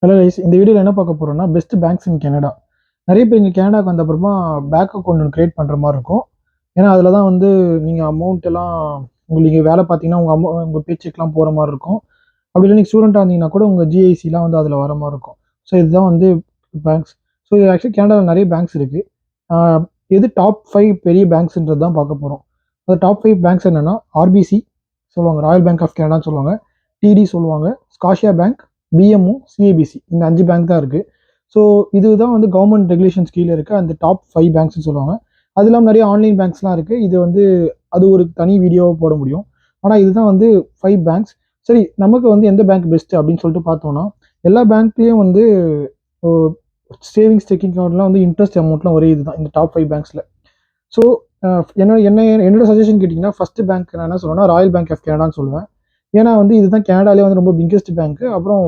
Hello guys, இந்த வீடியோவில் என்ன பார்க்க போகிறோம்னா பெஸ்ட் பேங்க்ஸ் இன் கனடா. நிறைய பேர் இங்கே கனடாக்கு வந்த அப்புறமா பேங்க் அக்கௌண்ட் ஒன்று க்ரியேட் பண்ணுற மாதிரி இருக்கும். ஏன்னா அதில் தான் வந்து நீங்கள் அமௌண்ட் எல்லாம் உங்களுக்கு வேலை பார்த்தீங்கன்னா உங்கள் பேச்சுக்கெலாம் போகிற மாதிரி இருக்கும். அப்படி இல்லை நீங்கள் ஸ்டூடெண்ட்டாக இருந்தீங்கன்னா கூட உங்கள் ஜிஐசிலாம் வந்து அதில் வர மாதிரி இருக்கும். ஸோ இதுதான் வந்து பேங்க்ஸ். ஸோ இது ஆக்சுவலி கனடாவில் நிறைய பேங்க்ஸ் இருக்குது. எது டாப் 5 பெரிய பேங்க்ஸ்ன்றது தான் பார்க்க போகிறோம். அந்த டாப் 5 பேங்க்ஸ் என்னென்னா ஆர்பிசி சொல்லுவாங்க, ராயல் பேங்க் ஆஃப் கனடான்னு சொல்லுவாங்க. டிடி சொல்லுவாங்க, ஸ்காஷியா பேங்க், பிஎம்ஓ, சிஏபிசி. இந்த 5 பேங்க் தான் இருக்குது. ஸோ இதுதான் வந்து கவர்மெண்ட் ரெகுலேஷன்ஸ் கீழே இருக்க அந்த டாப் 5 பேங்க்ஸ்னு சொல்லுவாங்க. அது இல்லாமல் நிறைய ஆன்லைன் பேங்க்ஸ்லாம் இருக்குது. இது வந்து அது ஒரு தனி வீடியோவை போட முடியும். ஆனால் இதுதான் வந்து 5 பேங்க்ஸ். சரி, நமக்கு வந்து எந்த பேங்க் பெஸ்ட்டு அப்படின்னு சொல்லிட்டு பார்த்தோம்னா, எல்லா பேங்க்லேயும் வந்து சேவிங்ஸ் செக்கிங் அக்கௌண்ட்லாம் வந்து இன்ட்ரெஸ்ட் அமௌண்ட்லாம் ஒரே இதுதான் இந்த டாப் 5 பேங்க்ஸில். ஸோ என்னோட சஜஷன் கேட்டிங்கன்னா, ஃபஸ்ட்டு பேங்க் நான் என்ன சொல்லுவேன்னா ராயல் பேங்க் ஆஃப் கனடான்னு சொல்லுவேன். ஏன்னா வந்து இதுதான் கனடாலே வந்து ரொம்ப பிக்கெஸ்ட் பேங்க். அப்புறம்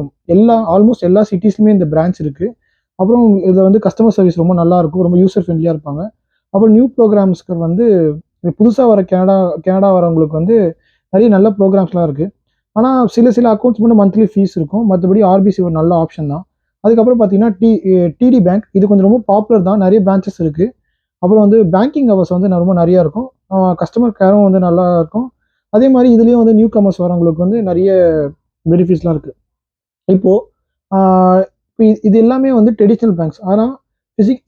ஆல்மோஸ்ட் எல்லா சிட்டிஸ்லையுமே இந்த பிரான்ச் இருக்குது. அப்புறம் இதில் வந்து கஸ்டமர் சர்வீஸ் ரொம்ப நல்லாயிருக்கும், ரொம்ப யூசர் ஃப்ரெண்ட்லியாக இருப்பாங்க. அப்புறம் நியூ ப்ரோக்ராம்ஸ்க்கு வந்து புதுசாக வர கனடா வரவங்களுக்கு வந்து நிறைய நல்ல ப்ரோக்ராம்ஸ்லாம் இருக்குது. ஆனால் சில அக்கௌண்ட்ஸ் மட்டும் மந்த்லி ஃபீஸ் இருக்கும். மற்றபடி ஆர்பிசி ஒரு நல்ல ஆப்ஷன் தான். அதுக்கப்புறம் பார்த்தீங்கன்னா டிடி பேங்க். இது கொஞ்சம் ரொம்ப பாப்புலர் தான், நிறைய பிரான்ச்சஸ் இருக்குது. அப்புறம் வந்து பேங்கிங் ஹவர்ஸ் வந்து ரொம்ப நிறையா இருக்கும். கஸ்டமர் கேரும் வந்து நல்லா இருக்கும். அதே மாதிரி இதுலேயும் வந்து நியூ கமர்ஸ் வரவங்களுக்கு வந்து நிறைய பெனிஃபிட்ஸ்லாம் இருக்குது. இப்போது இது எல்லாமே வந்து ட்ரெடிஷ்னல் பேங்க்ஸ். ஆனால்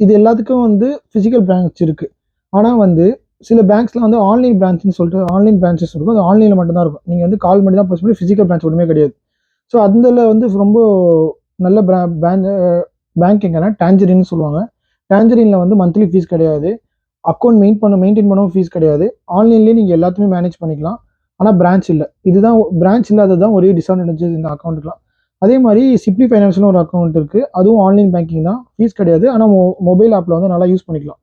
இது எல்லாத்துக்கும் வந்து ஃபிசிக்கல் பிரான்ச் இருக்குது. ஆனால் வந்து சில பேங்க்ஸ்லாம் வந்து ஆன்லைன் பிரான்ச்னு சொல்லிட்டு ஆன்லைன் பிரான்ச்சஸ் இருக்கும். அது ஆன்லைனில் மட்டும்தான் இருக்கும். நீங்கள் வந்து கால் பண்ணி தான் ப்ரெஸ் பண்ணி, ஃபிசிக்கல் பிரான்ச் ஒன்றுமே கிடையாது. ஸோ அதில் வந்து ரொம்ப நல்ல பேங்க் எங்கன்னா டான்ஜரின்னு சொல்லுவாங்க. டான்ஜரினில் வந்து மந்த்லி ஃபீஸ் கிடையாது. அக்கௌண்ட் மெயின்டைன் பண்ணவும் ஃபீஸ் கிடையாது. ஆன்லைன்லேயே நீங்கள் எல்லாத்தையுமே மேனேஜ் பண்ணிக்கலாம். ஆனால் பிரான்ச் இல்லை. இதுதான் பிரான்ச் இல்லாதது தான் ஒரே டிஸ்அட்வான்டேஜஸ் இந்த அக்கௌண்ட்டுக்கலாம். அதே மாதிரி சிப்ளி ஃபைனான்ஸ்னு ஒரு அக்கௌண்ட் இருக்குது. அதுவும் ஆன்லைன் பேங்கிங் தான், ஃபீஸ் கிடையாது. ஆனால் மொபைல் ஆப்பில் வந்து நல்லா யூஸ் பண்ணிக்கலாம்.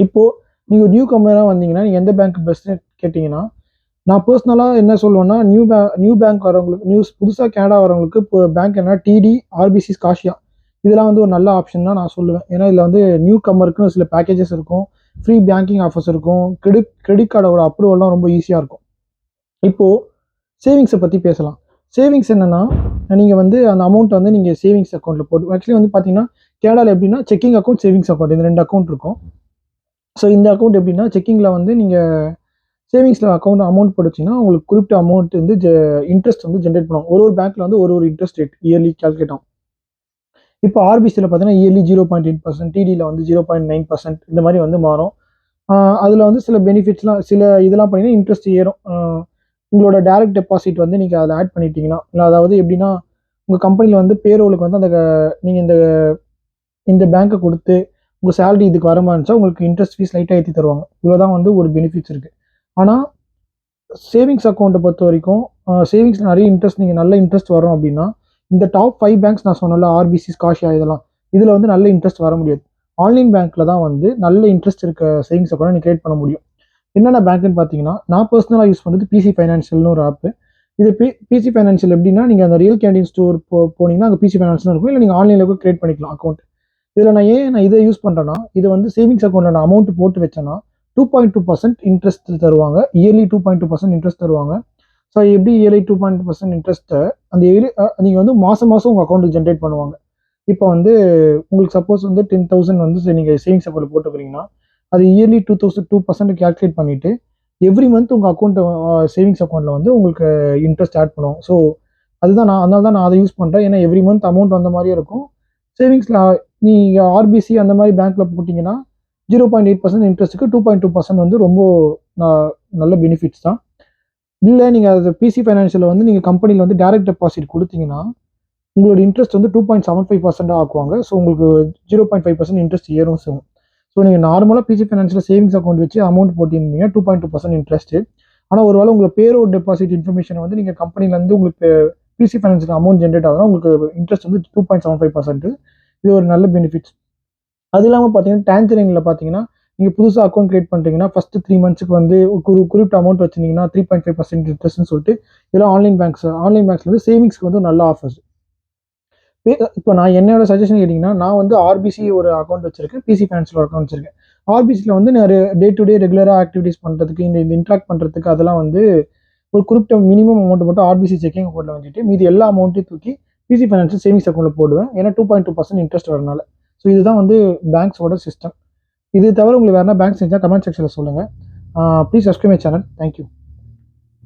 இப்போது நீங்கள் நியூ கம்பெனியாக வந்தீங்கன்னா நீங்கள் எந்த பேங்க் பெஸ்ட்டுன்னு கேட்டிங்கன்னா, நான் பர்சனலாக என்ன சொல்லுவேன்னா, நியூ பேங்க் வரவங்களுக்கு, புதுசாக கனடா வரவங்களுக்கு இப்போ பேங்க் என்ன டிடி, ஆர்பிசி, ஸ்காஷியா இதெல்லாம் வந்து ஒரு நல்ல ஆப்ஷன் தான் நான் சொல்லுவேன். ஏன்னா இதில் வந்து நியூ கம்மருக்குன்னு சில பேக்கேஜஸ் இருக்கும், ஃப்ரீ பேங்கிங் ஆஃபர்ஸ் இருக்கும், கிரெடிட் கார்டோட அப்ரூவல்லாம் ரொம்ப ஈஸியாக இருக்கும். இப்போது சேவிங்ஸை பற்றி பேசலாம். சேவிங்ஸ் என்னென்னா, நீங்கள் வந்து அந்த அமௌண்ட் வந்து நீங்கள் சேவிங்ஸ் அக்கௌண்ட்டில் போட்டு ஆக்சுவலி வந்து பார்த்தீங்கன்னா கனடாவில் எப்படின்னா செக்கிங் அக்கௌண்ட், சேவிங்ஸ் அக்கௌண்ட் இந்த 2 அக்கௌண்ட் இருக்கும். ஸோ இந்த அக்கௌண்ட் எப்படின்னா செக்கிங்கில் வந்து நீங்கள் சேவிங்ஸில் அமௌண்ட் போட்டுச்சிங்கன்னா உங்களுக்கு குறிப்பிட்ட அமௌண்ட் வந்து இன்ட்ரெஸ்ட் வந்து ஜென்ரேட் பண்ணுவோம். ஒரு பேங்க்கில் வந்து ஒரு இன்ட்ரெஸ்ட் ரேட் இயர்லி கால்குலேட் ஆகும். இப்போ ஆர்பிசியில் பார்த்தீங்கன்னா இயர்லி 0.8%, டிடியில் வந்து 0.9% இந்த மாதிரி வந்து மாறும். அதில் வந்து சில பெனிஃபிட்ஸ்லாம் இதெல்லாம் பண்ணிங்கன்னா இன்ட்ரெஸ்ட் ஏறும். உங்களோட டைரக்ட் டெபாசிட் வந்து நீங்கள் அதை ஆட் பண்ணிட்டீங்கன்னா, இல்லை அதாவது எப்படின்னா உங்கள் கம்பெனியில் வந்து பேரோலுக்கு வந்து நீங்கள் இந்த பேங்க்கை கொடுத்து உங்கள் சேலரி இதுக்கு வர மாதிரி இருந்துச்சா உங்களுக்கு இன்ட்ரெஸ்ட் ஃபீஸ் லைட்டாக ஏற்றி தருவாங்க. இவ்வளோதான் வந்து ஒரு பெனிஃபிட்ஸ் இருக்குது. ஆனால் சேவிங்ஸ் அக்கௌண்ட்டை பொறுத்த வரைக்கும் சேவிங்ஸில் நிறைய இன்ட்ரெஸ்ட், நீங்கள் நல்ல இன்ட்ரெஸ்ட் வரும் அப்படின்னா இந்த டாப் 5 பேங்க்ஸ் நான் சொன்னல, ஆர்பிசி, ஸ்காஷியா இதெல்லாம் இதில் வந்து நல்ல இன்ட்ரெஸ்ட் வர முடியாது. ஆன்லைன் பேங்க்கில் தான் வந்து நல்ல இன்ட்ரெஸ்ட் இருக்க சேவிங்ஸ் அக்கௌண்ட் நீங்கள் கிரியேட் பண்ண முடியும். என்னென்ன பேங்க்னு பார்த்தீங்கன்னா, நான் பர்சனலாக யூஸ் பண்ணுறது பிசி ஃபைனான்ஷியல்னு ஒரு ஆப்பு. இது பிசி ஃபைனான்ஷியல் எப்படின்னா, நீங்கள் அந்த ரியல் கேண்டீன் ஸ்டோர் போனீங்கன்னா அங்கே பிசி ஃபைனான்ஸ்னு இருக்கும். இல்லை நீங்கள் ஆன்லைனில் கூட கிரியேட் பண்ணிக்கலாம் அக்கௌண்ட். இதில் நான் இதை யூஸ் பண்ணுறேன்னா, இது வந்து சேவிங்ஸ் அக்கௌண்ட்டில் நான் அமௌண்ட் போட்டு வச்சேன்னா 2.2% இன்ட்ரெஸ்ட் தருவாங்க. இயர்லி 2.2% இன்ட்ரெஸ்ட் தருவாங்க. ஸோ எப்படி இயர்லி 2.2% இன்ட்ரெஸ்ட்டை அந்த நீங்கள் வந்து மாதம் உங்கள் அக்கௌண்ட்டுக்கு ஜென்ரேட் பண்ணுவாங்க. இப்போ வந்து உங்களுக்கு சப்போஸ் வந்து 10,000 வந்து நீங்கள் சேவிங்ஸ் அக்கௌண்ட் போட்டுக்கிறீங்கன்னா, அது இயர்லி 2% கால்குலேட் பண்ணிவிட்டு எவ்ரி மந்த் உங்கள் அக்கௌண்ட்டை சேவிங்ஸ் அக்கௌண்ட்டில் வந்து உங்களுக்கு இன்ட்ரெஸ்ட் ஆட் பண்ணுவோம். ஸோ அதனால தான் நான் அதை யூஸ் பண்ணுறேன். ஏன்னா எவ்ரி மந்த் அமௌண்ட் வந்த மாதிரியே இருக்கும். சேவிங்ஸில் நீங்கள் ஆர்பிசி அந்த மாதிரி பேங்க்கில் போட்டிங்கன்னா 0.8% இன்ட்ரெஸ்ட்டுக்கு 2.2% வந்து ரொம்ப நல்ல பெனிஃபிட்ஸ் தான். இல்லை நீங்கள் அது பிசி ஃபைனான்ஷியலில் வந்து நீங்கள் கம்பெனியில் வந்து டைரக்ட் டெபாசிட் கொடுத்தீங்கன்னா உங்களோட இன்ட்ரெஸ்ட் வந்து 2.75% ஆக்குவாங்க. ஸோ உங்களுக்கு 0.5% இன்ட்ரெஸ்ட் ஏறும். ஸோ நீங்கள் நார்மலாக பிசி ஃபைனான்ஷியல் சேவிங்ஸ் அக்கௌண்ட் வச்சு அமௌண்ட் போட்டிருந்தீங்க 2.2% இன்ட்ரெஸ்ட்டு. ஆனால் ஒரு வேளை உங்கள் பேரோட டெபாசிட் இன்ஃபர்மேஷனை வந்து நீங்கள் கம்பெனிலேருந்து உங்களுக்கு பிசி ஃபைனான்ஷியல் அமௌண்ட் ஜென்ரேட் ஆகுதுன்னா உங்களுக்கு இன்ட்ரெஸ்ட் வந்து 2.75%. இது ஒரு நல்ல பெனிஃபிட்ஸ். அது இல்லாமல் பார்த்தீங்கன்னா டான்ஜரினில் பார்த்தீங்கன்னா நீங்கள் புதுசாக அக்கௌண்ட் கிரியேட் பண்ணுறீங்கன்னா ஃபஸ்ட்டு 3 மந்த்ஸுக்கு வந்து குறிப்பிட்ட அமௌண்ட் வச்சிருந்தீங்கன்னா 3.5% இன்ட்ரெஸ்ட்னு சொல்லிட்டு இதெல்லாம் ஆன்லைன் பேங்க்ஸில் வந்து சேவிங்ஸ்க்கு வந்து நல்ல ஆஃபர்ஸ். இப்போ நான் என்னோட சஜஷன் கேட்டிங்கன்னா, நான் வந்து ஆர்பிசி ஒரு அக்கௌண்ட் வச்சிருக்கேன், பிசி ஃபைனான்ஷியல் ஒரு அக்கௌண்ட் வச்சிருக்கேன். ஆர்பிசியில் வந்து நான் டே டு டே ரெகுலராக ஆக்டிவிட்டீஸ் பண்ணுறதுக்கு, இந்த இன்ட்ராக்ட் பண்ணுறதுக்கு அதெல்லாம் வந்து ஒரு குறிப்பிட்ட மினிமம் அமௌண்ட் மட்டும் ஆர்பிசி செக்கிங் அக்கௌண்ட்டில் வச்சுட்டு மீதி எல்லா அமௌண்ட்டையும் தூக்கி பிசி ஃபைனான்ஷியல் சேவிங்ஸ் அக்கௌண்ட்டில் போடுவேன். ஏன்னா 2.2% இன்ட்ரெஸ்ட் வரனால. ஸோ இதுதான் வந்து பேங்க்ஸோட சிஸ்டம். இது தவிர உங்களுக்கு வேறு பேங்க்ஸ் செஞ்சால் கமெண்ட் செக்ஷனில் சொல்லுங்கள். Please subscribe my channel. Thank you.